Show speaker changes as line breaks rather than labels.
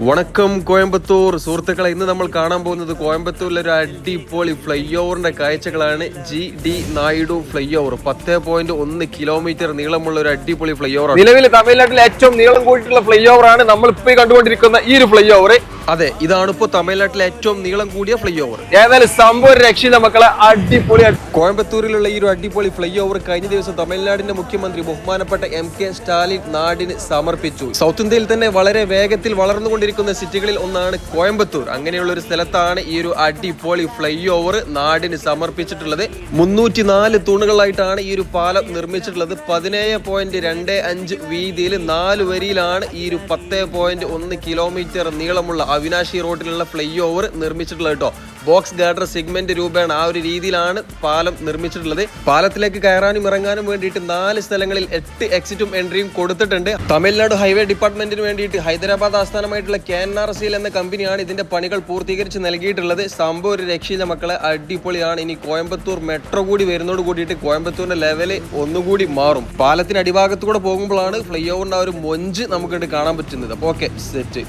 വണക്കം കോയമ്പത്തൂർ സുഹൃത്തുക്കളെ, ഇന്ന് നമ്മൾ കാണാൻ പോകുന്നത് കോയമ്പത്തൂരിലെ ഒരു അടിപൊളി ഫ്ലൈ ഓവറിന്റെ കാഴ്ചകളാണ്. GD Naidu fly over 10.1 kilometre നീളമുള്ള ഒരു അടിപൊളി ഫ്ലൈ ഓവർ.
നിലവിൽ തമിഴ്നാട്ടിലെ ഏറ്റവും നീളം കൂടിയിട്ടുള്ള ഫ്ലൈ ഓവർ ആണ് നമ്മൾ ഇപ്പോൾ കണ്ടുകൊണ്ടിരിക്കുന്ന ഈ ഒരു ഫ്ലൈ ഓവർ.
അതെ, ഇതാണ് ഇപ്പോൾ തമിഴ്നാട്ടിലെ ഏറ്റവും നീളം കൂടിയ ഫ്ലൈ ഓവർ.
ഏതായാലും സംഭവം രക്ഷീത മക്കളെ, അടിപൊളി.
കോയമ്പത്തൂരിലുള്ള ഈ ഒരു അടിപൊളി ഫ്ലൈ ഓവർ കഴിഞ്ഞ ദിവസം തമിഴ്നാടിന്റെ മുഖ്യമന്ത്രി ബഹുമാനപ്പെട്ട MK സ്റ്റാലിൻ നാടിന് സമർപ്പിച്ചു. സൗത്ത് ഇന്ത്യയിൽ തന്നെ വളരെ വേഗത്തിൽ വളർന്നുകൊണ്ടിരിക്കുന്ന സിറ്റികളിൽ ഒന്നാണ് കോയമ്പത്തൂർ. അങ്ങനെയുള്ള ഒരു സ്ഥലത്താണ് ഈ ഒരു അടിപൊളി ഫ്ലൈ ഓവർ നാടിന് സമർപ്പിച്ചിട്ടുള്ളത്. 304 തൂണുകളായിട്ടാണ് ഈ ഒരു പാലം നിർമ്മിച്ചിട്ടുള്ളത്. 17.25 വീതിയിൽ 4 വരിയിലാണ് ഈ ഒരു 10.1 കിലോമീറ്റർ നീളമുള്ള അവിനാശി റോഡിലുള്ള ഫ്ലൈ ഓവർ നിർമ്മിച്ചിട്ടുള്ളത് കേട്ടോ. ബോക്സ് ഗാർഡർ സെഗ്മെന്റ് രൂപേണ ആ ഒരു രീതിയിലാണ് പാലം നിർമ്മിച്ചിട്ടുള്ളത്. പാലത്തിലേക്ക് കയറാനും ഇറങ്ങാനും വേണ്ടിയിട്ട് 4 സ്ഥലങ്ങളിൽ 8 എക്സിറ്റും എൻട്രിയും കൊടുത്തിട്ടുണ്ട്. തമിഴ്നാട് ഹൈവേ ഡിപ്പാർട്ട്മെന്റിന് വേണ്ടിയിട്ട് ഹൈദരാബാദ് ആസ്ഥാനമായിട്ടുള്ള KNRCL എന്ന കമ്പനിയാണ് ഇതിന്റെ പണികൾ പൂർത്തീകരിച്ച് നൽകിയിട്ടുള്ളത്. സംഭവം ഒരു രക്ഷയില്ല മക്കളെ, അടിപൊളിയാണ്. ഇനി കോയമ്പത്തൂർ മെട്രോ കൂടി വരുന്നതോട് കൂടിയിട്ട് കോയമ്പത്തൂരിന്റെ ലെവല് ഒന്നുകൂടി മാറും. പാലത്തിന് അടിഭാഗത്തൂടെ പോകുമ്പോഴാണ് ഫ്ലൈ ഓവറിന്റെ ആ ഒരു മൊഞ്ച് നമുക്ക് കാണാൻ പറ്റുന്നത്. അപ്പോൾ ഓക്കെ, സെറ്റ്.